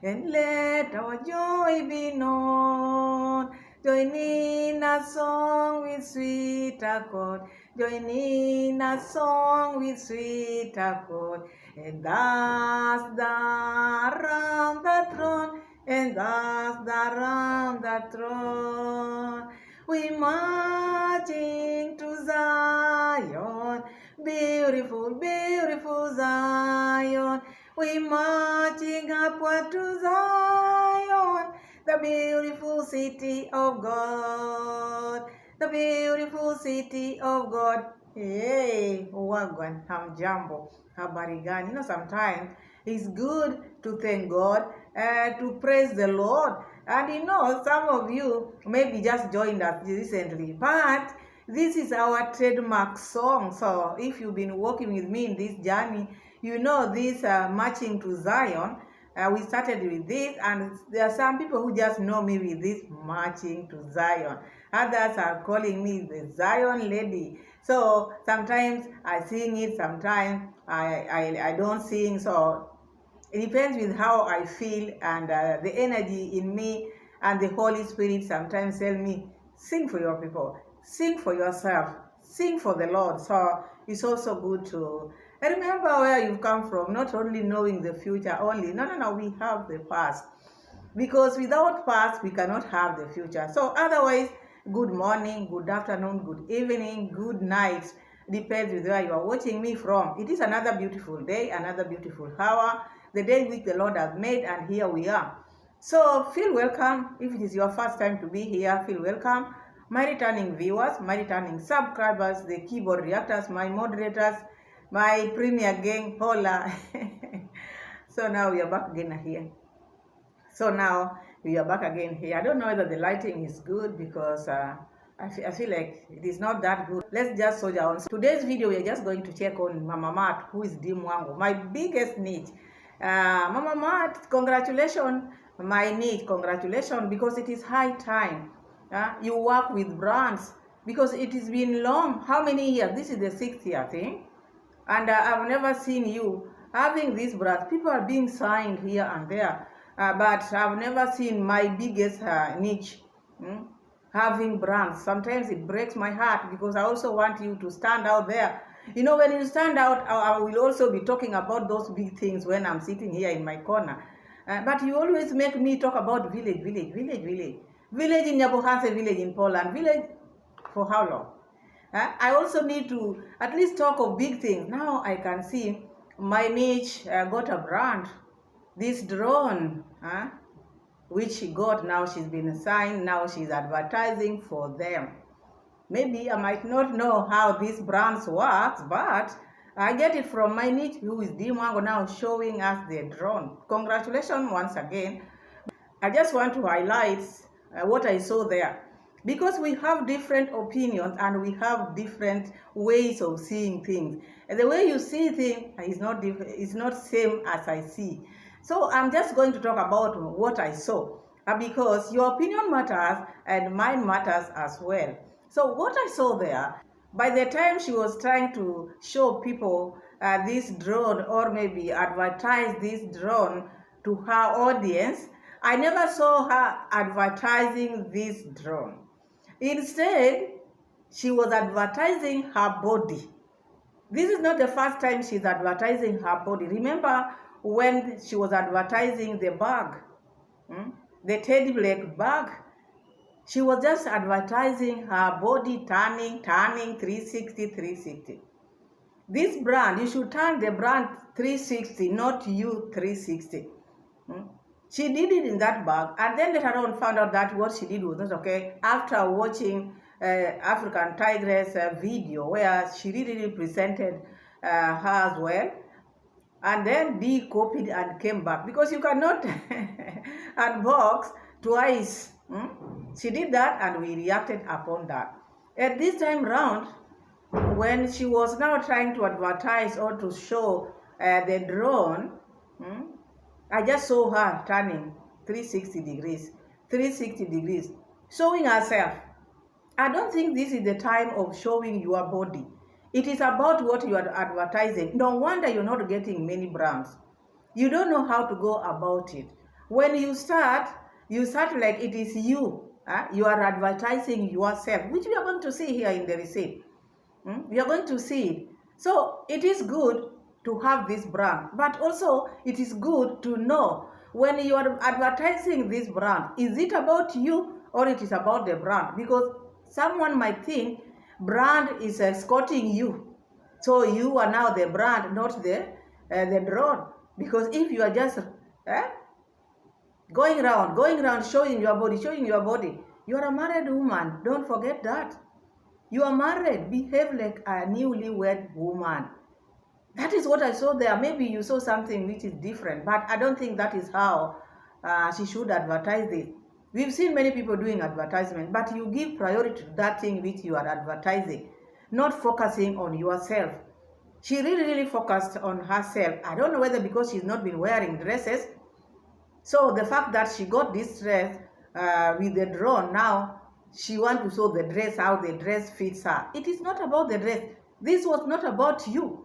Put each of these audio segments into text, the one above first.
and let our joy be known. Join in a song with sweet accord, join in a song with sweet accord, and dance around the throne, and dance around the throne. We marching to Zion, beautiful, beautiful Zion. We marching upward to Zion, the beautiful city of God, the beautiful city of God. Hey, wagwan, hamjambo, habari gani? Sometimes it's good to thank God, to praise the Lord. And some of you maybe just joined us recently, but this is our trademark song. So if you've been walking with me in this journey, this marching to Zion. We started with this, and there are some people who just know me with this marching to Zion. Others are calling me the Zion lady. So sometimes I sing it, sometimes I don't sing. So it depends with how I feel, and the energy in me, and the Holy Spirit sometimes tell me, sing for your people, sing for yourself, sing for the Lord. So it's also good to remember where you've come from, not only knowing the future only. No, we have the past. Because without past, we cannot have the future. So otherwise, good morning, good afternoon, good evening, good night. Depends with where you are watching me from. It is another beautiful day, another beautiful hour, the day which the Lord has made, and here we are. So feel welcome. If it is your first time to be here, feel welcome. My returning viewers, my returning subscribers, the keyboard reactors, my moderators, my premier gang, hola. So now we are back again here. So now we are back again here. I don't know whether the lighting is good, because I feel like it is not that good. Let's just soldier on. Today's video, we are just going to check on Mama Mat, who is Dee Mwango, my biggest niche. Mama Mat, congratulations, my niche, congratulations, because it is high time. You work with brands, because it has been long. How many years? This is the 6th year thing. And I've never seen you having these brands. People are being signed here and there. But I've never seen my biggest niche having brands. Sometimes it breaks my heart, because I also want you to stand out there. When you stand out, I will also be talking about those big things when I'm sitting here in my corner. But you always make me talk about village. Village in Nyabohanse, village in Poland. Village for how long? I also need to at least talk of big things. Now I can see my niche got a brand. This drone, which she got, now she's been signed, now she's advertising for them. Maybe I might not know how these brands work, but I get it from my niche, who is Dee Mwango, now showing us the drone. Congratulations once again. I just want to highlight what I saw there, because we have different opinions and we have different ways of seeing things. And the way you see things is not same as I see. So I'm just going to talk about what I saw, because your opinion matters and mine matters as well. So what I saw there, by the time she was trying to show people this drone, or maybe advertise this drone to her audience, I never saw her advertising this drone. Instead, she was advertising her body. This is not the first time she's advertising her body. Remember when she was advertising the bag, the teddy bear bag? She was just advertising her body, turning 360. This brand, you should turn the brand 360, not you 360. She did it in that bag, and then later on found out that what she did was not okay. After watching African Tigress video, where she really presented her as well, and then Dee copied and came back, because you cannot unbox twice. She did that, and we reacted upon that. At this time round, when she was now trying to advertise or to show the drone, I just saw her turning 360 degrees, showing herself. I don't think this is the time of showing your body. It is about what you are advertising. No wonder you're not getting many brands. You don't know how to go about it. When you start like it is you. You are advertising yourself, which we are going to see here in the receipt. We are going to see it. So it is good to have this brand, but also it is good to know when you are advertising this brand, is it about you or it is about the brand? Because someone might think brand is escorting you. So you are now the brand, not the drone. Because if you are just going around showing your body, you are a married woman. Don't forget that. You are married. Behave like a newlywed woman. That is what I saw there. Maybe you saw something which is different, but I don't think that is how she should advertise this. We've seen many people doing advertisement, but you give priority to that thing which you are advertising, not focusing on yourself. She really focused on herself. I don't know whether because she's not been wearing dresses. So the fact that she got this dress with the drone, now she wants to show the dress, how the dress fits her. It is not about the dress. This was not about you.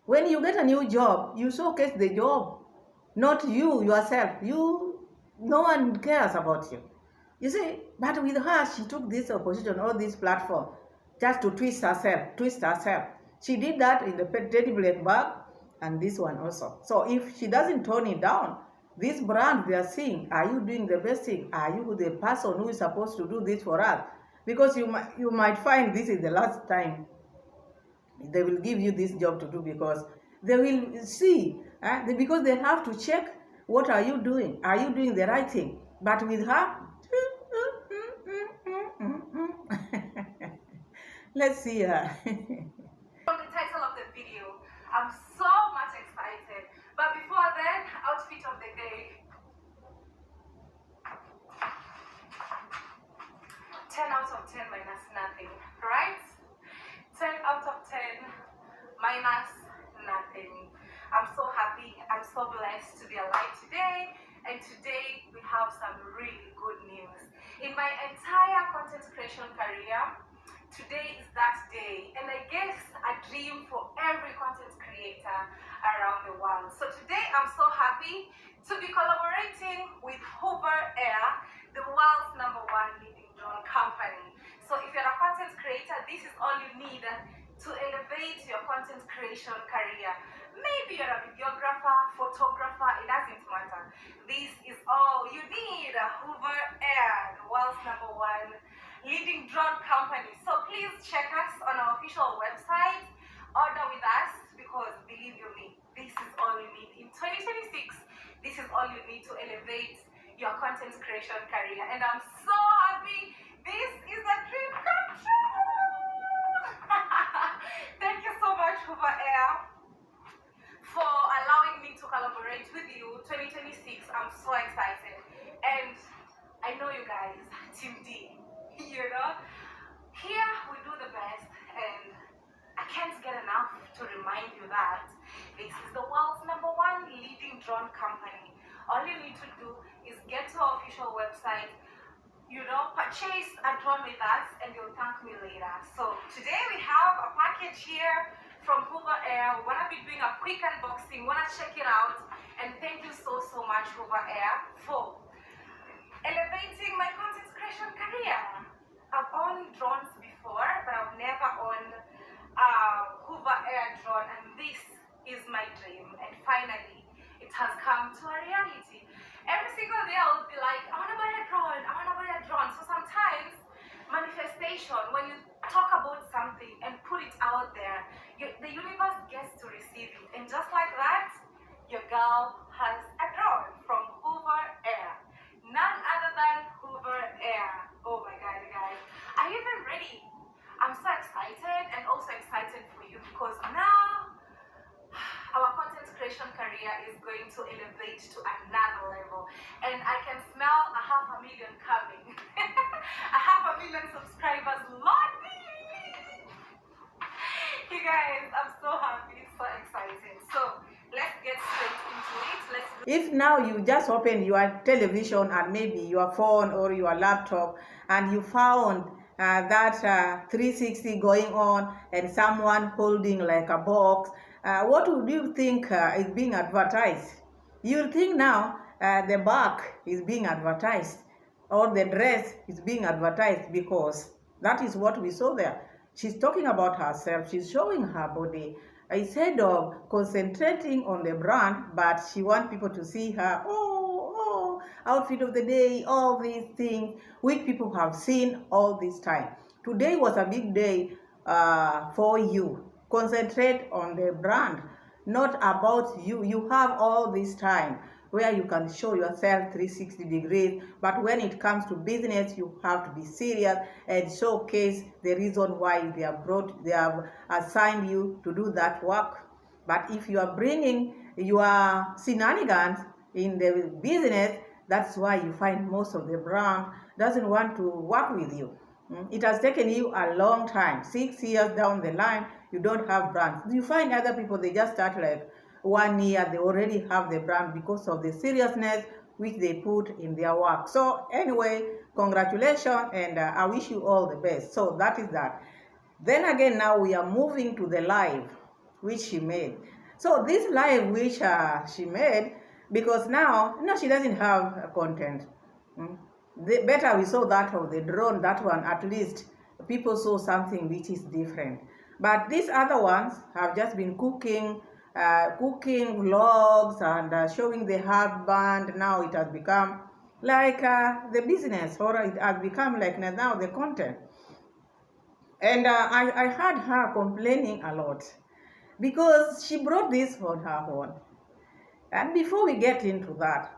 When you get a new job, you showcase the job, not you yourself. No one cares about you. You see, but with her, she took this opposition or this platform just to twist herself. She did that in the teddy black bag and this one also. So if she doesn't tone it down, this brand we are seeing, are you doing the best thing? Are you the person who is supposed to do this for us? Because you might find this is the last time they will give you this job to do, because they will see, because they have to check what are you doing. Are you doing the right thing? But with her, let's see her. From the title of the video, I'm so much excited. But before then, outfit of the day. 10 out of 10 minus nothing, right? 10 out of 10 minus nothing. I'm so happy, I'm so blessed to be alive today, and today we have some really good news. In my entire content creation career, today is that day, and I guess a dream for every content creator around the world. So today I'm so happy to be collaborating with Hoover Air, the world's #1 leading drone company. So if you're a content creator, this is all you need to elevate your content creation career. Maybe you're a videographer, photographer, it doesn't matter. This is all you need. Hoover Air, the world's #1 leading drone company. So please check us on our official website, order with us, because believe you me, this is all you need. In 2026, this is all you need to elevate your content creation career. And I'm so happy. This is a dream come true. Thank you so much, Hoover Air, for allowing me to collaborate with you. 2026, I'm so excited. And I know you guys, Team D, you know, here we do the best, and I can't get enough to remind you that this is the world's #1 leading drone company. All you need to do is get to our official website, you know, purchase a drone with us, and you'll thank me later. So today we have a package here from Hoover Air. We want to be doing a quick unboxing, want to check it out, and thank you so much, Hoover Air, for elevating my content creation career. I've owned drones before, but I've never owned a Hoover Air drone, and this is my dream, and finally it has come to a reality. Every single day I will be like, I want to buy a drone, I want to buy a drone. So sometimes manifestation, when you talk about something and put it out there, the universe gets to receive it, and just like that, your girl has a drone from Hoover Air. None other than Hoover Air. Oh my god, guys, are you even ready? I'm so excited, and also excited for you, because now our content creation career is going to elevate to another level, and I can smell 500,000 coming. 500,000 subscribers, Lordy! You guys, I'm so happy, so excited. So let's get straight into it. If now you just open your television and maybe your phone or your laptop, and you found that 360 going on and someone holding like a box, what would you think is being advertised? You think now the back is being advertised, or the dress is being advertised, because that is what we saw there. She's talking about herself. She's showing her body. Instead of concentrating on the brand, but she wants people to see her, outfit of the day, all these things which people have seen all this time. Today was a big day for you. Concentrate on the brand, not about you. You have all this time where you can show yourself 360 degrees, but when it comes to business, you have to be serious and showcase the reason why they have assigned you to do that work. But if you are bringing your shenanigans in the business, that's why you find most of the brand doesn't want to work with you. It has taken you a long time. 6 years down the line, you don't have brands. You find other people, they just start like 1 year, they already have the brand because of the seriousness which they put in their work. So anyway, congratulations, and I wish you all the best. So that is that. Then again, now we are moving to the live which she made. So this live which she made, because now she doesn't have content. Better we saw that of the drone, that one at least people saw something which is different. But these other ones have just been cooking vlogs and showing the husband. Now it has become like the business, or it has become like now the content. And I heard her complaining a lot because she brought this on her own. And before we get into that,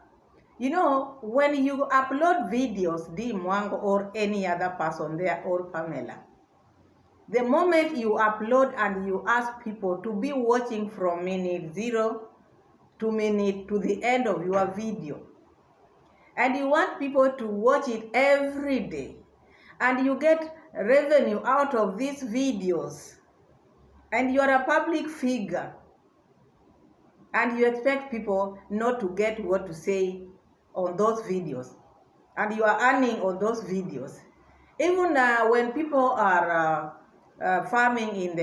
when you upload videos, Dee Mwango or any other person there, or Pamela, the moment you upload and you ask people to be watching from minute 0 to the end of your video, and you want people to watch it every day, and you get revenue out of these videos, and you are a public figure, and you expect people not to get what to say on those videos, and you are earning on those videos. Even when people are farming in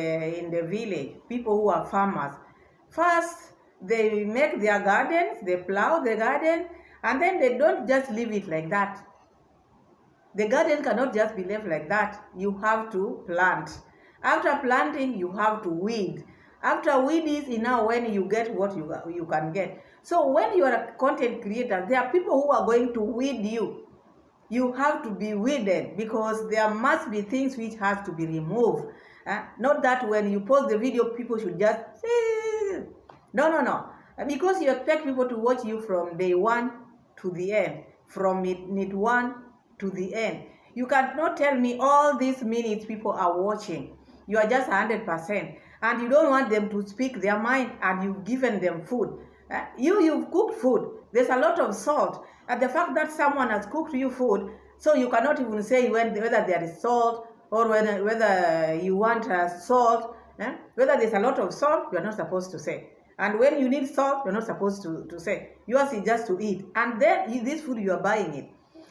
the village, people who are farmers, first they make their gardens, they plow the garden, and then they don't just leave it like that. The garden cannot just be left like that. You have to plant. After planting, you have to weed. After weed is enough when you get what you can get. So when you are a content creator, there are people who are going to weed you. You have to be weeded, because there must be things which have to be removed. Not that when you post the video, people should just say, no. Because you expect people to watch you from day 1 to the end, from minute 1 to the end. You cannot tell me all these minutes people are watching. You are just 100%. And you don't want them to speak their mind, and you've given them food. You've cooked food. There's a lot of salt. And the fact that someone has cooked you food, so you cannot even say whether there is salt, or whether you want salt. Whether there's a lot of salt, you're not supposed to say. And when you need salt, you're not supposed to say. Yours is just to eat. And then this food, you are buying it.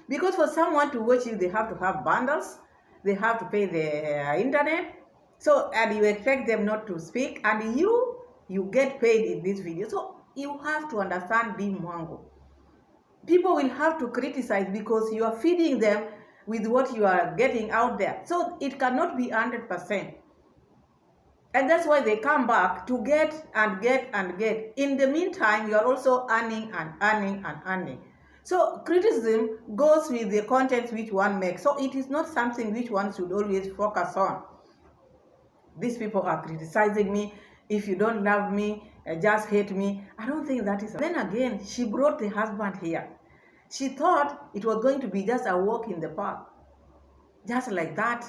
Because for someone to watch you, they have to have bundles. They have to pay the internet. So, and you expect them not to speak, and you get paid in this video. So you have to understand Dee Mwango. People will have to criticize because you are feeding them with what you are getting out there. So it cannot be 100%. And that's why they come back to get and get and get. In the meantime, you are also earning and earning and earning. So criticism goes with the content which one makes. So it is not something which one should always focus on. These people are criticizing me. If you don't love me, just hate me. I don't think that is. Then again, she brought the husband here. She thought it was going to be just a walk in the park. Just like that.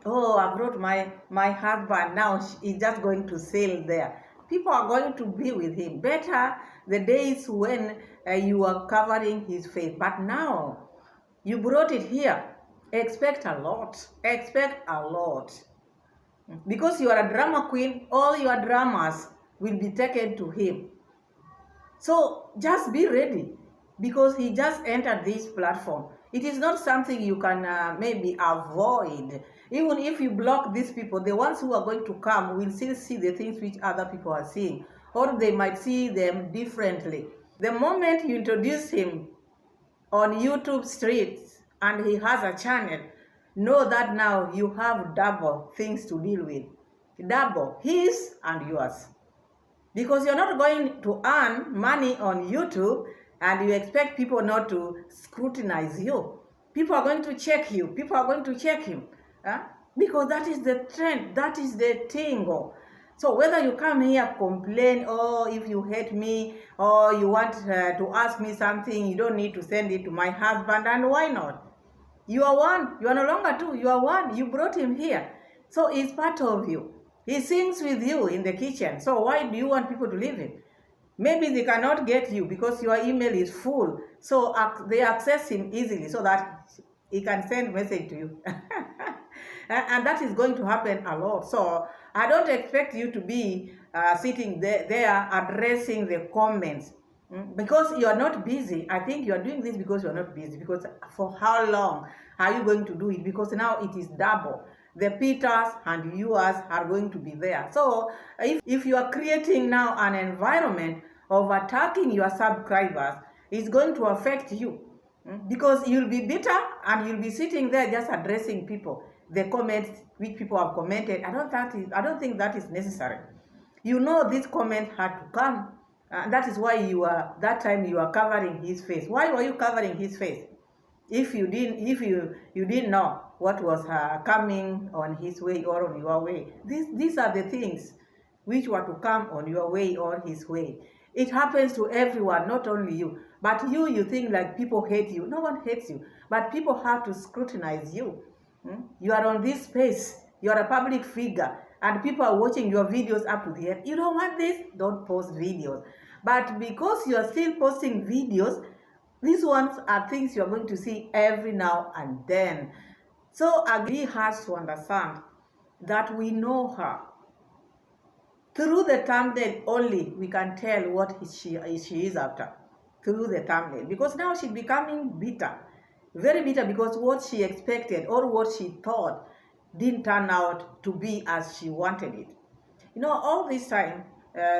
Oh, I brought my husband. Now he's just going to sail there. People are going to be with him. Better the days when you are covering his face. But now, you brought it here. Expect a lot. Expect a lot. Because you are a drama queen, all your dramas will be taken to him. So just be ready, because he just entered this platform. It is not something you can maybe avoid. Even if you block these people, the ones who are going to come will still see the things which other people are seeing, or they might see them differently. The moment you introduce him on YouTube streets and he has a channel, know that now you have double things to deal with. Double, his and yours. Because you're not going to earn money on YouTube and you expect people not to scrutinize you. People are going to check you. People are going to check him. Because that is the trend. That is the thing. So whether you come here complain, or if you hate me, or you want to ask me something, you don't need to send it to my husband. And why not? You are one. You are no longer two. You are one. You brought him here. So he's part of you. He sings with you in the kitchen. So why do you want people to leave him? Maybe they cannot get you because your email is full. So they access him easily so that he can send message to you. And that is going to happen a lot. So I don't expect you to be sitting there addressing the comments. Because you are not busy. I think you are doing this because you are not busy. Because for how long are you going to do it? Because now it is double. The Peters and yours are going to be there. So if you are creating now an environment of attacking your subscribers, it's going to affect you. Because you'll be bitter and you'll be sitting there just addressing people. The comments which people have commented, I don't think that is necessary. You know this comment had to come. That is why that time you are covering his face. Why were you covering his face? If you didn't know what was coming on his way or on your way. These are the things which were to come on your way or his way. It happens to everyone, not only you. But you think like people hate you. No one hates you. But people have to scrutinize you. You are on this space. You are a public figure. And people are watching your videos up to the end. You don't want this? Don't post videos. But because you are still posting videos, these ones are things you are going to see every now and then. So Agri has to understand that we know her. Through the thumbnail only, we can tell what she is after. Through the thumbnail. Because now she's becoming bitter. Very bitter, because what she expected or what she thought didn't turn out to be as she wanted it. All this time,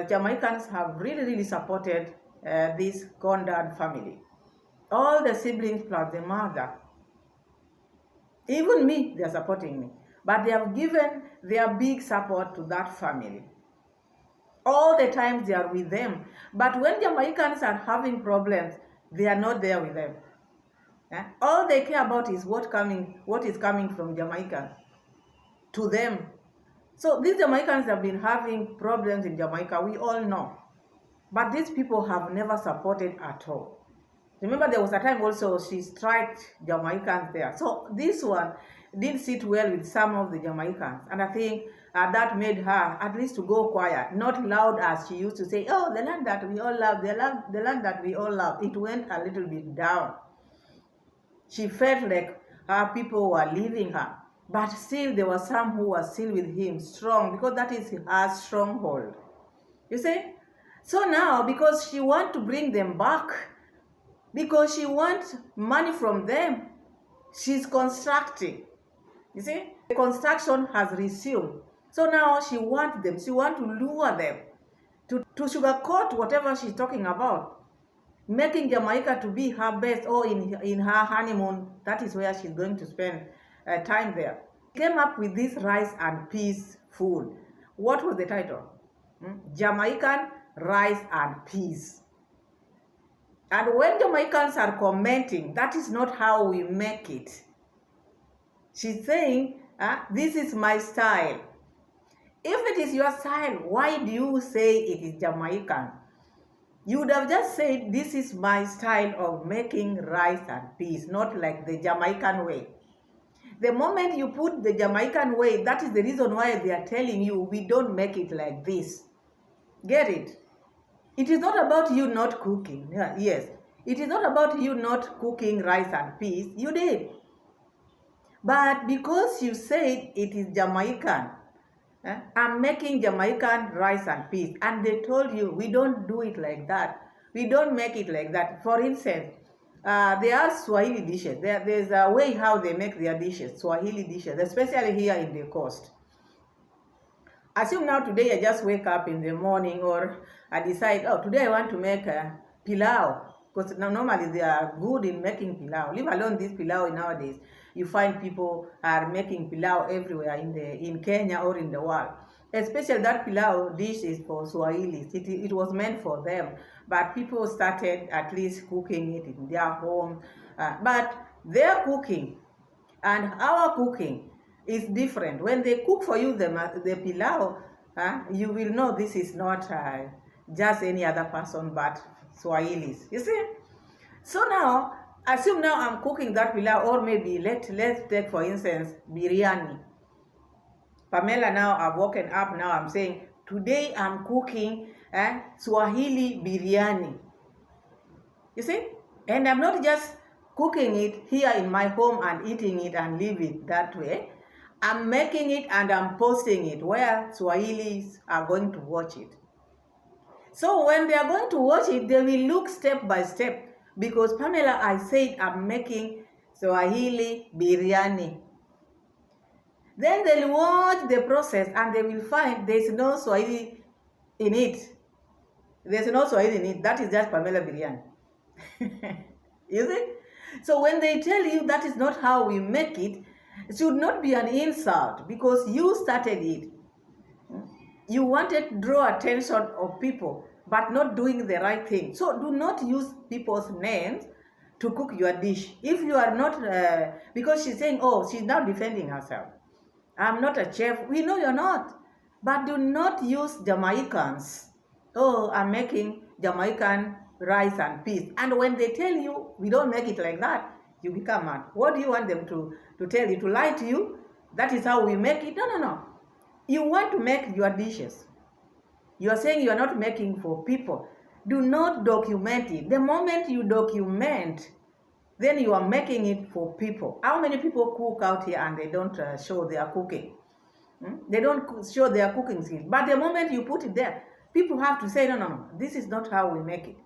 Jamaicans have really supported this Gondard family. All the siblings plus the mother. Even me, they are supporting me. But they have given their big support to that family. All the time they are with them. But when Jamaicans are having problems, they are not there with them. All they care about is what is coming from Jamaica to them. So these Jamaicans have been having problems in Jamaica, we all know. But these people have never supported at all. Remember, there was a time also she striked Jamaicans there. So this one didn't sit well with some of the Jamaicans. And I think that made her at least to go quiet, not loud as she used to say, oh, the land that we all love, the land that we all love. It went a little bit down. She felt like her people were leaving her. But still, there were some who were still with him, strong, because that is her stronghold. You see? So now, because she wants to bring them back, because she wants money from them, she's constructing. You see? The construction has resumed. So now she wants them, she wants to lure them, to sugarcoat whatever she's talking about, making Jamaica to be her best, or in her honeymoon, that is where she's going to spend time there. Came up with this rice and peas food. What was the title? Jamaican rice and peas. And when Jamaicans are commenting, that is not how we make it. She's saying, this is my style. If it is your style, why do you say it is Jamaican? You would have just said, this is my style of making rice and peas, not like the Jamaican way. The moment you put the Jamaican way, that is the reason why they are telling you, we don't make it like this. Get it? It is not about you not cooking. Yes. It is not about you not cooking rice and peas. You did. But because you said it is Jamaican, I'm making Jamaican rice and peas. And they told you, we don't do it like that. We don't make it like that. For instance, there are Swahili dishes. There's a way how they make their dishes, Swahili dishes, especially here in the coast. Assume now today I just wake up in the morning, or I decide, oh, today I want to make pilau, because normally they are good in making pilau. Leave alone this pilau nowadays. You find people are making pilau everywhere in Kenya or in the world. Especially that pilau dish is for Swahilis. It was meant for them, but people started at least cooking it in their home. But their cooking and our cooking is different. When they cook for you the pilau, you will know this is not just any other person but Swahilis. You see? So now, assume now I'm cooking that pilau, or maybe let's take for instance biryani. Pamela, now I've woken up, now I'm saying, today I'm cooking Swahili biryani. You see? And I'm not just cooking it here in my home and eating it and leave it that way. I'm making it and I'm posting it where Swahilis are going to watch it. So when they are going to watch it, they will look step by step. Because Pamela, I said I'm making Swahili biryani. Then they'll watch the process and they will find there's no Swahili in it. There's no Swahili in it. That is just Pamela biryani. You see? So when they tell you that is not how we make it, it should not be an insult because you started it. You wanted to draw attention of people, but not doing the right thing. So do not use people's names to cook your dish. If you are not, because she's saying, oh, she's now defending herself. I'm not a chef. We know you're not. But do not use Jamaicans. Oh, I'm making Jamaican rice and peas. And when they tell you, we don't make it like that, you become mad. What do you want them to tell you? To lie to you? That is how we make it? No. You want to make your dishes. You are saying you are not making for people. Do not document it. The moment you document, then you are making it for people. How many people cook out here and they don't show their cooking? They don't show their cooking skills. But the moment you put it there, people have to say, no, this is not how we make it.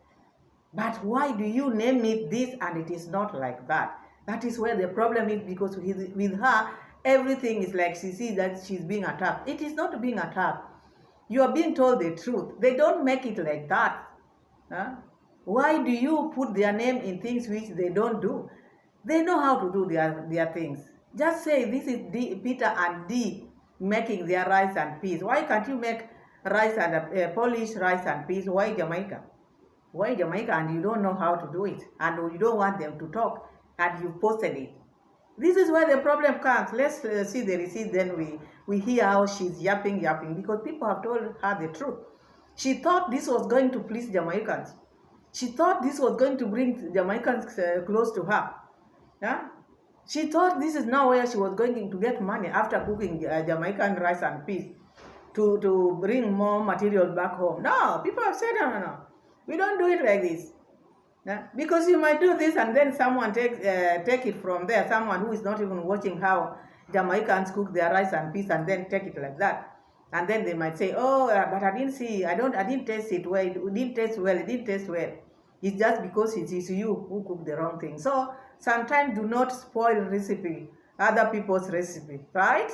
But why do you name it this and it is not like that? That is where the problem is, because with her, everything is like she sees that she's being attacked. It is not being attacked. You are being told the truth. They don't make it like that. Why do you put their name in things which they don't do? They know how to do their things. Just say, this is Peter and Dee making their rice and peas. Why can't you make rice and Polish rice and peas? Why Jamaica? Why Jamaica and you don't know how to do it? And you don't want them to talk and you posted it. This is where the problem comes. Let's see the receipt, then we hear how she's yapping, because people have told her the truth. She thought this was going to please Jamaicans. She thought this was going to bring Jamaicans close to her. She thought this is now where she was going to get money after cooking Jamaican rice and peas to bring more material back home. No, people have said, no. We don't do it like this. Because you might do this and then someone take it from there, someone who is not even watching how Jamaicans cook their rice and peas, and then take it like that. And then they might say, oh, but I didn't taste it well. It didn't taste well. It's just because it is you who cook the wrong thing. So sometimes do not spoil other people's recipe, right?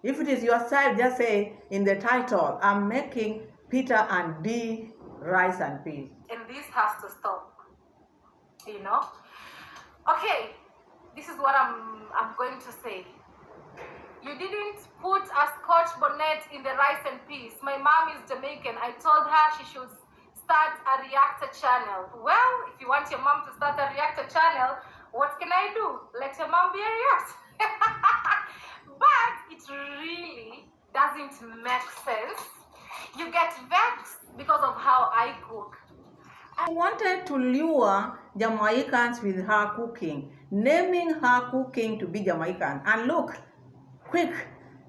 If it is your style, just say in the title, I'm making Peter and Dee rice and peas. And this has to stop. Okay, this is what I'm going to say. You didn't put a scotch bonnet in the rice and peas. My mom is Jamaican. I told her she should start a reactor channel. Well, if you want your mom to start a reactor channel, what can I do? Let your mom be a reactor. But it really doesn't make sense. You get vexed because of how I cook. I wanted to lure Jamaicans with her cooking, naming her cooking to be Jamaican. And look, quick,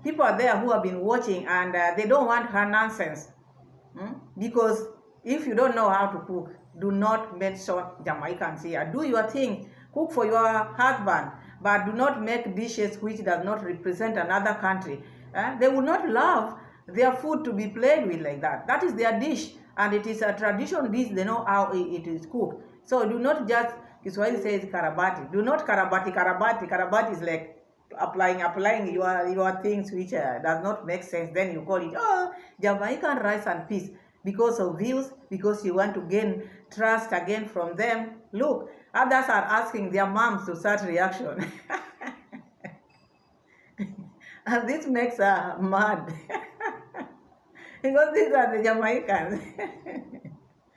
people are there who have been watching and they don't want her nonsense. Because if you don't know how to cook, do not mention Jamaicans here. Do your thing, cook for your husband, but do not make dishes which does not represent another country. They will not love their food to be played with like that. That is their dish. And it is a traditional dish, they know how it is cooked. So do not just, Kiswahili says karabati. Do not karabati. Karabati is like applying your things which does not make sense. Then you call it, Jamaican rice and peas. because of views, because you want to gain trust again from them. Look, others are asking their moms to start reaction. And this makes her mad. Because these are the Jamaicans.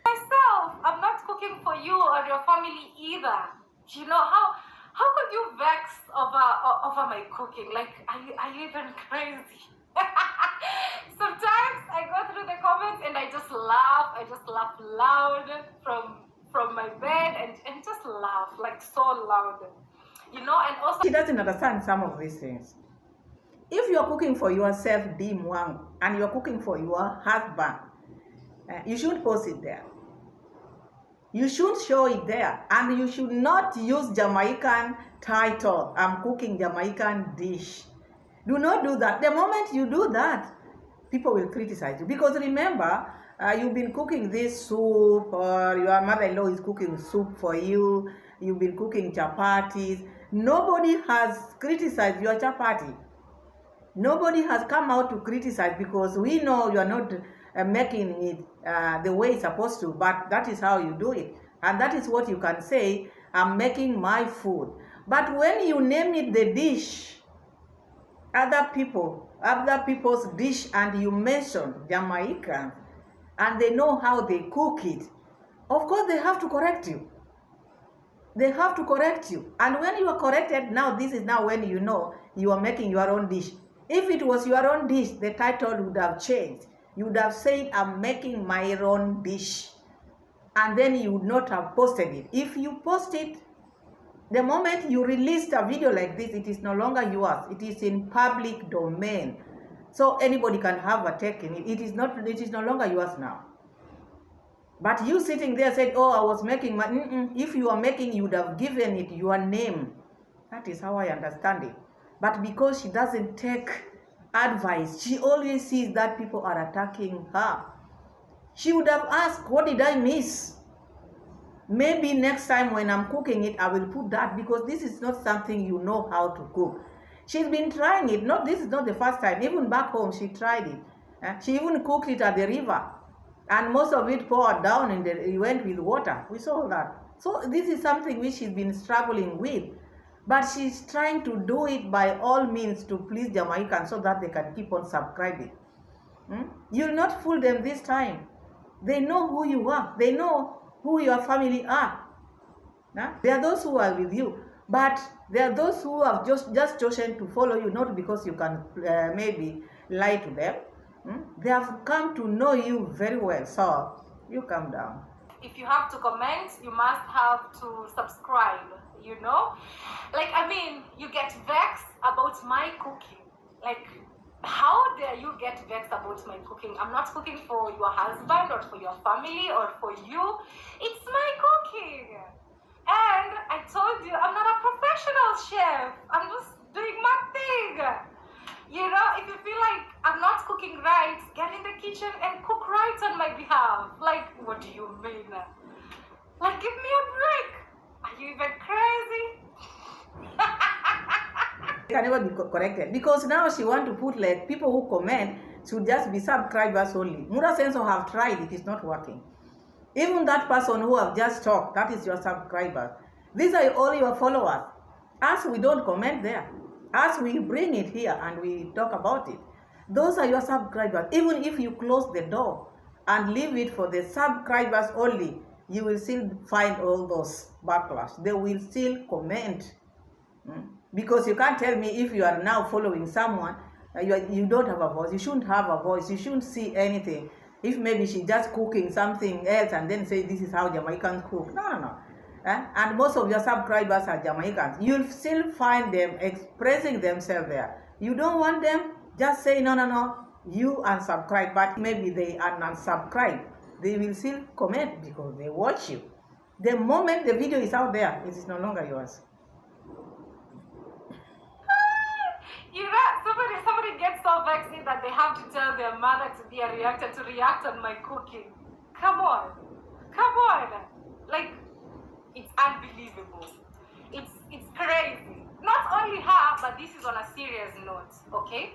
Myself, I'm not cooking for you or your family either. You know, how could you vex over my cooking? Like, are you even crazy? Sometimes I go through the comments and I just laugh loud from my bed and just laugh, like so loud. You know, and also She doesn't understand some of these things. If you're cooking for yourself, Dee Mwango, and you're cooking for your husband, you shouldn't post it there. You should show it there, and you should not use Jamaican title. I'm cooking Jamaican dish. Do not do that. The moment you do that, people will criticize you. Because remember, you've been cooking this soup, or your mother-in-law is cooking soup for you. You've been cooking chapatis. Nobody has criticized your chapati. Nobody has come out to criticize, because we know you are not making it the way it's supposed to, but that is how you do it. And that is what you can say, I'm making my food. But when you name it the dish, other people's dish, and you mention Jamaican, and they know how they cook it, of course they have to correct you. They have to correct you. And when you are corrected, now this is now when you know you are making your own dish. If it was your own dish, the title would have changed. You would have said, I'm making my own dish. And then you would not have posted it. If you post it, the moment you released a video like this, it is no longer yours. It is in public domain. So anybody can have a take in it. It is no longer yours now. But you sitting there said, oh, I was making my... If you are making, you would have given it your name. That is how I understand it. But because she doesn't take advice, she always sees that people are attacking her. She would have asked, what did I miss? Maybe next time when I'm cooking it, I will put that, because this is not something you know how to cook. She's been trying it. This is not the first time. Even back home, she tried it. She even cooked it at the river. And most of it poured down and it went with water. We saw that. So this is something which she's been struggling with. But she's trying to do it by all means to please Jamaicans so that they can keep on subscribing. You'll not fool them this time. They know who you are. They know who your family are. There are those who are with you. But there are those who have just chosen to follow you, not because you can maybe lie to them. They have come to know you very well. So you calm down. If you have to comment, you must have to subscribe, you know? Like, I mean, you get vexed about my cooking. Like, how dare you get vexed about my cooking? I'm not cooking for your husband or for your family or for you. It's my cooking. And I told you, I'm not a professional chef. I'm just doing my thing. You know, if you feel like I'm not cooking right, get in the kitchen and cook right on my behalf. Like, what do you mean? Like, give me a break. Are you even crazy? Can never be corrected, because now she want to put like people who comment should just be subscribers only. Mura Senso have tried, it is not working. Even that person who have just talked, that is your subscribers. These are all your followers. As we don't comment there, as we bring it here and we talk about it, those are your subscribers. Even if you close the door and leave it for the subscribers only, you will still find all those backlash. They will still comment. Because you can't tell me if you are now following someone, you don't have a voice. You shouldn't have a voice. You shouldn't see anything. If maybe she's just cooking something else and then say this is how Jamaicans cook. No. And most of your subscribers are Jamaicans. You'll still find them expressing themselves there. You don't want them, just say no. You unsubscribe, but maybe they are unsubscribed. They will still comment because they watch you. The moment the video is out there, it is no longer yours. You know, somebody gets so vexed that they have to tell their mother to be a reactor to react on my cooking. Come on. Like, it's unbelievable. It's crazy. Not only her, but this is on a serious note, okay?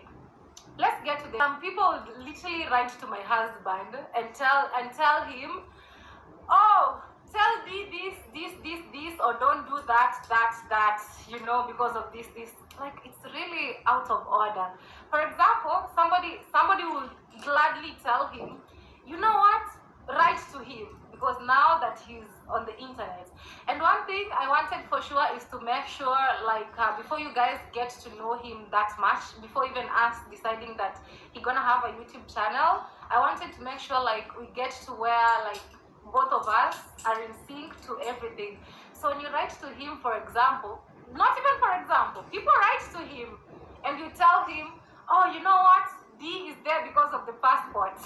Let's get to them, people would literally write to my husband and tell him, oh, tell me this, or don't do that, you know, because of this. Like, it's really out of order. For example, somebody will gladly tell him, you know what, write to him, because now that he's on the internet. And one thing I wanted for sure is to make sure, like, before you guys get to know him that much, before even us deciding that he's gonna have a YouTube channel, I wanted to make sure, like, we get to where, like, both of us are in sync to everything. So when you write to him, for example, not even for example, people write to him and you tell him, oh, you know what, D is there because of the passport.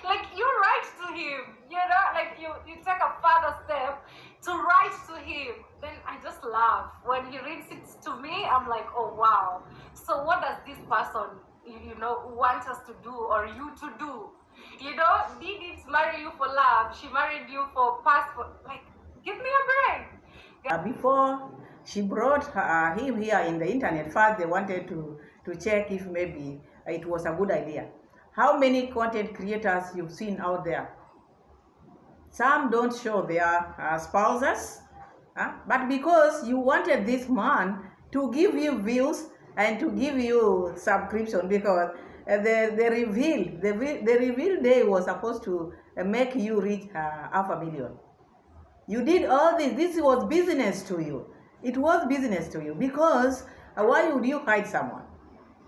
Like, you write to him, you know, like you take a further step to write to him. Then I just laugh. When he reads it to me, I'm like, oh wow. So what does this person, you know, want us to do, or you to do? You know, Dee didn't marry you for love. She married you for passport. Like, give me a break. Before she brought him here in the internet, first they wanted to check if maybe it was a good idea. How many content creators you've seen out there? Some don't show their spouses, but because you wanted this man to give you views and to give you subscription, because the reveal day was supposed to make you reach 500,000. You did all this. This was business to you. It was business to you, because why would you hide someone?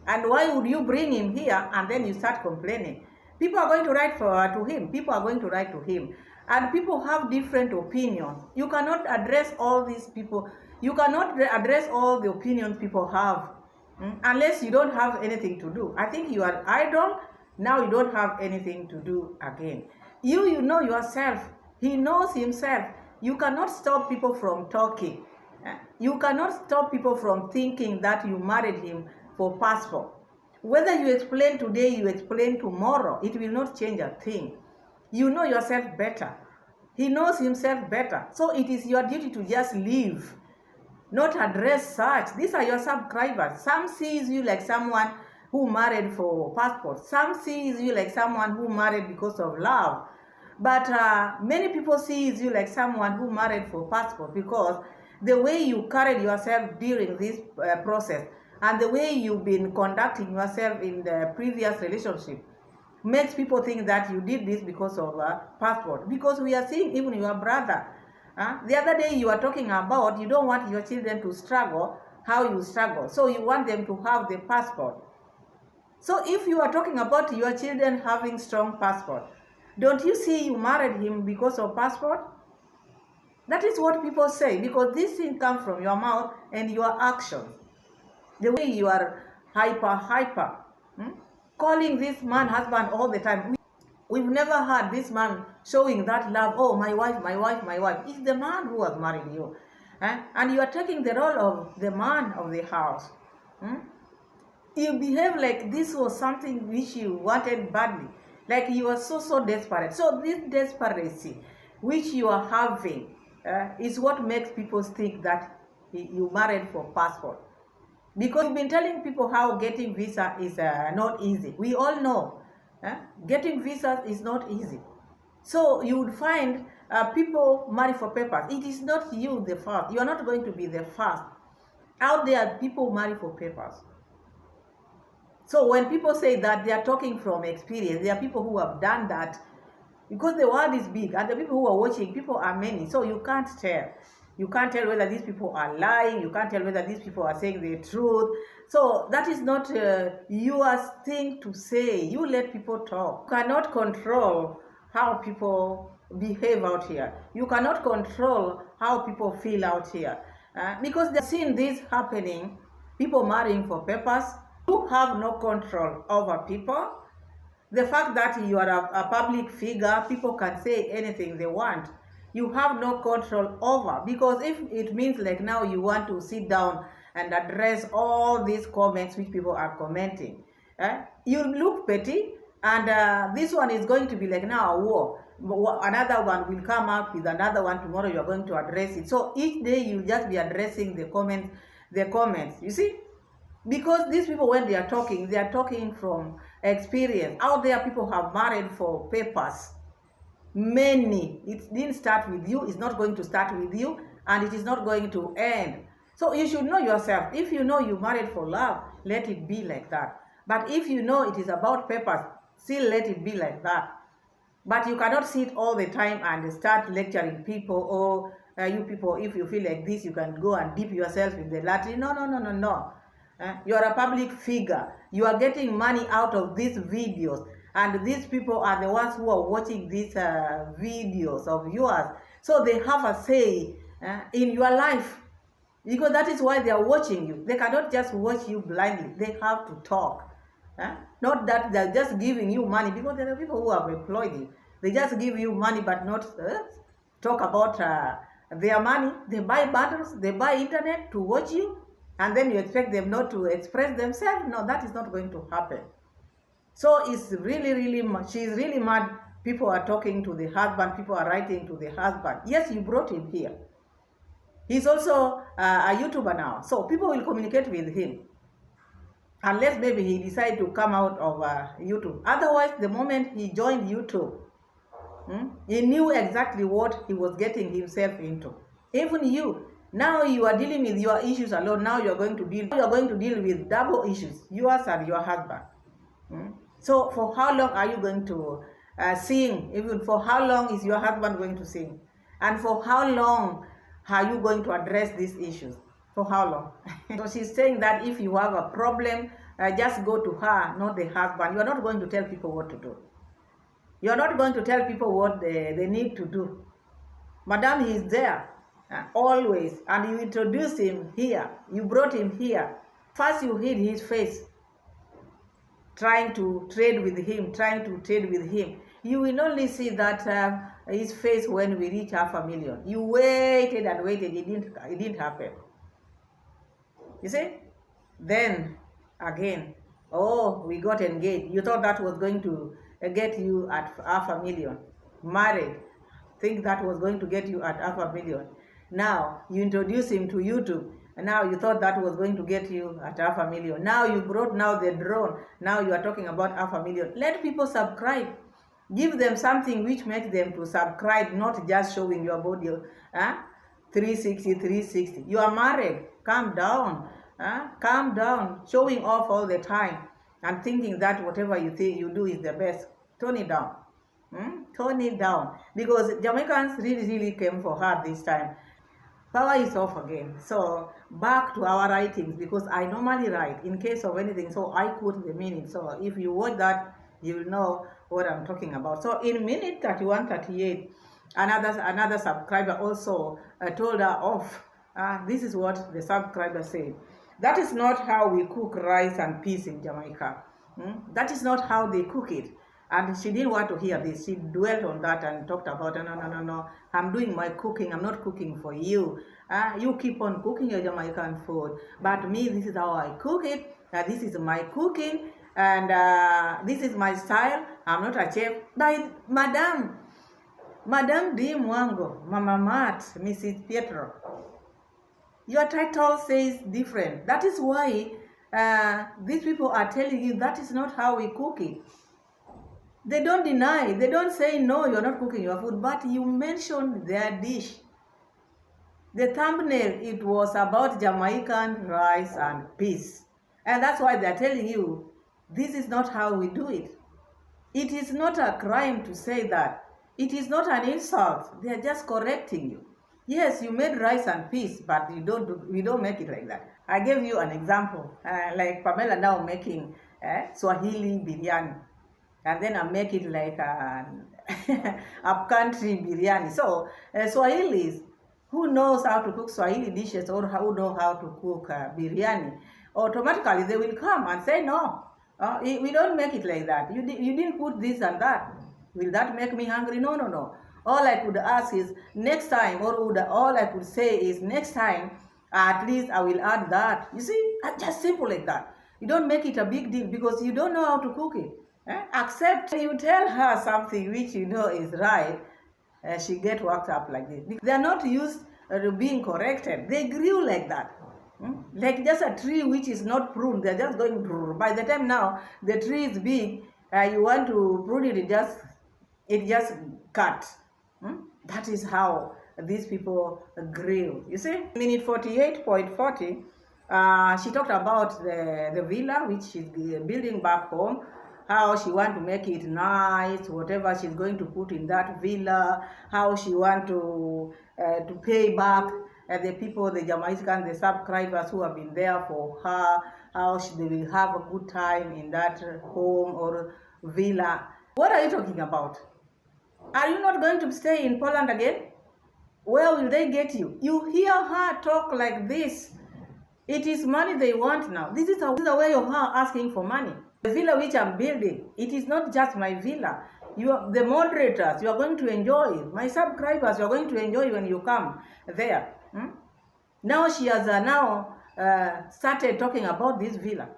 And why would you bring him here and then you start complaining? People are going to write to him. People are going to write to him. And people have different opinions. You cannot address all these people. You cannot address all the opinions people have unless you don't have anything to do. I think you are idle. Now you don't have anything to do again. You know yourself. He knows himself. You cannot stop people from talking. You cannot stop people from thinking that you married him for passport. Whether you explain today, you explain tomorrow, it will not change a thing. You know yourself better. He knows himself better. So it is your duty to just leave, not address such. These are your subscribers. Some sees you like someone who married for passport. Some sees you like someone who married because of love. But many people sees you like someone who married for passport because the way you carried yourself during this process and the way you've been conducting yourself in the previous relationship makes people think that you did this because of passport. Because we are seeing even your brother. The other day you were talking about you don't want your children to struggle how you struggle. So you want them to have the passport. So if you are talking about your children having strong passport, don't you see you married him because of passport? That is what people say, because this thing comes from your mouth and your actions. The way you are hyper, calling this man husband all the time. We've never had this man showing that love. Oh, my wife, my wife, my wife. It's the man who has married you. And you are taking the role of the man of the house. You behave like this was something which you wanted badly. Like you are so desperate. So this desperation which you are having is what makes people think that you married for passport. Because you've been telling people how getting visa is not easy. We all know getting visas is not easy. So you would find people marry for papers. It is not you the first. You are not going to be the first. Out there, people marry for papers. So when people say that, they are talking from experience. There are people who have done that because the world is big and the people who are watching, people are many. So you can't tell. You can't tell whether these people are lying. You can't tell whether these people are saying the truth. So that is not your thing to say. You let people talk. You cannot control how people behave out here. You cannot control how people feel out here. Because they've seen this happening, people marrying for papers. You have no control over people. The fact that you are a public figure, people can say anything they want. You have no control over, because if it means like now you want to sit down and address all these comments which people are commenting, you look petty, and this one is going to be like now a war. Another one will come up with another one tomorrow. You are going to address it. So each day you'll just be addressing the comments. You see, Because these people, when they are talking from experience. Out there, people have married for papers. Many. It didn't start with you, it's not going to start with you, and it is not going to end. So you should know yourself. If you know you married for love, let it be like that. But if you know it is about papers, still let it be like that. But you cannot sit all the time and start lecturing people, or you people, if you feel like this, you can go and dip yourself in the latrine. No, no, no, no, no. You are a public figure. You are getting money out of these videos. And these people are the ones who are watching these videos of yours. So they have a say in your life. Because that is why they are watching you. They cannot just watch you blindly. They have to talk. Not that they're just giving you money, because there are people who have employed you. They just give you money but not talk about their money. They buy bundles, they buy internet to watch you, and then you expect them not to express themselves. No, that is not going to happen. So it's really, she's really mad. People are talking to the husband, people are writing to the husband. Yes, you brought him here. He's also a YouTuber now, so people will communicate with him. Unless maybe he decided to come out of YouTube. Otherwise, the moment he joined YouTube, he knew exactly what he was getting himself into. Even you, now you are dealing with your issues alone. Now you are going to deal with double issues, yours and your husband. So for how long are you going to sing? Even for how long is your husband going to sing? And for how long are you going to address these issues? For how long? So she's saying that if you have a problem, just go to her, not the husband. You are not going to tell people what to do. You are not going to tell people what they need to do. Madam, he is there always, and you introduced him here. You brought him here. First you hid his face, trying to trade with him. You will only see that his face when we reach 500,000. You waited and waited. It didn't happen. You see? Then again, oh, we got engaged. You thought that was going to get you at 500,000. Married, think that was going to get you at 500,000. Now you introduce him to YouTube, and now you thought that was going to get you at 500,000. Now you brought the drone. Now you are talking about 500,000. Let people subscribe. Give them something which makes them to subscribe, not just showing your body. 360. You are married. Calm down. Calm down. Showing off all the time and thinking that whatever you think you do is the best. Tone it down. Tone it down. Because Jamaicans really came for her this time. Power is off again. So back to our writings, because I normally write in case of anything. So I quote the meaning. So if you watch that, you will know what I'm talking about. So in minute 31:38, another subscriber also told her off. This is what the subscriber said. That is not how we cook rice and peas in Jamaica. That is not how they cook it. And she didn't want to hear this. She dwelt on that and talked about, no. I'm doing my cooking. I'm not cooking for you. You keep on cooking your Jamaican food. But me, this is how I cook it. This is my cooking. And this is my style. I'm not a chef. By Madam Dee Mwango, Mama Mat, Mrs. Pietro. Your title says different. That is why these people are telling you that is not how we cook it. They don't deny. They don't say, no, you're not cooking your food. But you mentioned their dish. The thumbnail, it was about Jamaican rice and peas. And that's why they're telling you, this is not how we do it. It is not a crime to say that. It is not an insult. They're just correcting you. Yes, you made rice and peas, but we don't make it like that. I gave you an example, like Pamela now making Swahili biryani, and then I make it like upcountry biryani. So Swahilis who knows how to cook Swahili dishes or who know how to cook biryani, automatically they will come and say, no, we don't make it like that. You didn't put this and that. Will that make me hungry? No. All I could ask is next time, or all I could say is next time, at least I will add that. You see, just simple like that. You don't make it a big deal because you don't know how to cook it. Except you tell her something which you know is right, she get worked up like this. They are not used to being corrected. They grew like that. Like just a tree which is not pruned, they're just going brrr. By the time now the tree is big, you want to prune it, it just cut. That is how these people grew. You see, minute 48.40, she talked about the villa which she's building back home, how she want to make it nice, whatever she's going to put in that villa, how she want to pay back the people, the Jamaicans, the subscribers who have been there for her, how they will have a good time in that home or villa. What are you talking about? Are you not going to stay in Poland again? Where will they get you? You hear her talk like this. It is money they want now. This is a way of her asking for money. The villa which I'm building, it is not just my villa. The moderators, you are going to enjoy it. My subscribers, you are going to enjoy when you come there. Now she has started talking about this villa.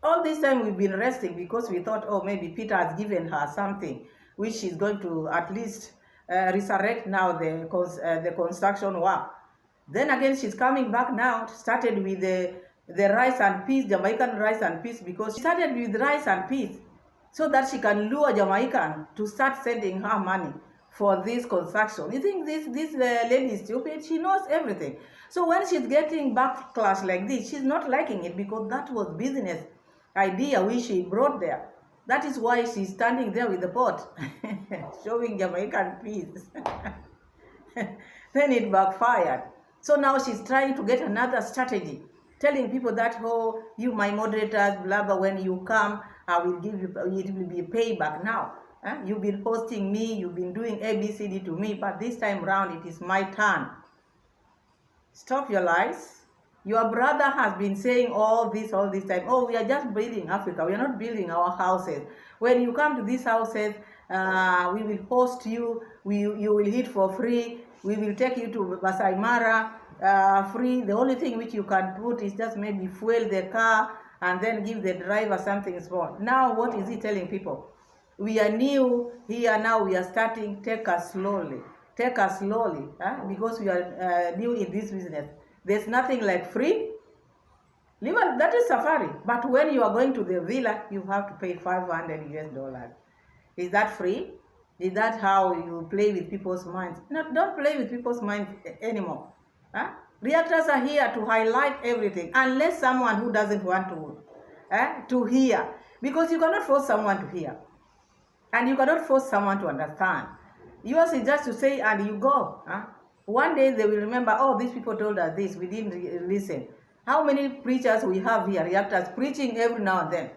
All this time we've been resting because we thought, oh, maybe Peter has given her something which she's going to at least resurrect now the construction work. Then again, she's coming back now, started with the rice and peas, Jamaican rice and peas, because she started with rice and peas so that she can lure Jamaican to start sending her money for this construction. You think this lady is stupid? She knows everything. So when she's getting backlash like this, she's not liking it because that was business idea which she brought there. That is why she's standing there with the pot, showing Jamaican peas. Then it backfired. So now she's trying to get another strategy, telling people that, oh, you, my moderators, blah, blah, when you come, I will give you, it will be a payback now. You've been hosting me, you've been doing ABCD to me, but this time round it is my turn. Stop your lies. Your brother has been saying all this time. Oh, we are just building Africa. We are not building our houses. When you come to these houses, we will host you. You will eat for free. We will take you to Masai Mara free. The only thing which you can put is just maybe fuel the car and then give the driver something small. Now, what is he telling people? We are new here now. We are starting. Take us slowly. Take us slowly, because we are new in this business. There's nothing like free. That is safari. But when you are going to the villa, you have to pay $500 US. Is that free? Is that how you play with people's minds? No, don't play with people's minds anymore. Reactors are here to highlight everything, unless someone who doesn't want to hear. Because you cannot force someone to hear. And you cannot force someone to understand. Yours is just to say and you go. One day they will remember, oh, these people told us this, we didn't listen. How many preachers we have here, reactors, preaching every now and then?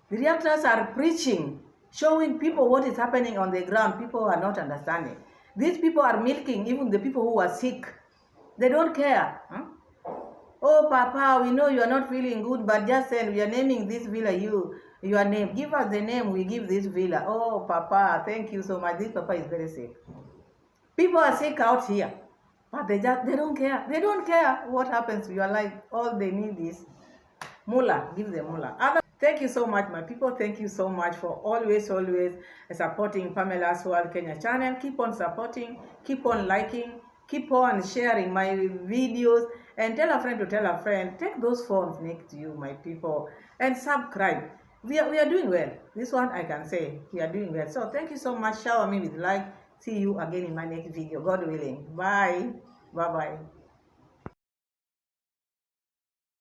The reactors are preaching, showing people what is happening on the ground. People are not understanding. These people are milking even the people who are sick. They don't care. Oh, Papa, we know you are not feeling good, but just send, we are naming this villa your name. Give us the name, we give this villa. Oh, Papa, thank you so much. This Papa is very sick. People are sick out here, but they don't care. They don't care what happens to your life. All they need is mullah. Give them mullah. Thank you so much, my people. Thank you so much for always supporting Pamela's World Kenya channel. Keep on supporting. Keep on liking. Keep on sharing my videos. And tell a friend to tell a friend. Take those phones next to you, my people. And subscribe. We are doing well. This one I can say. We are doing well. So thank you so much. Shower me with like. See you again in my next video, God willing. Bye. Bye-bye.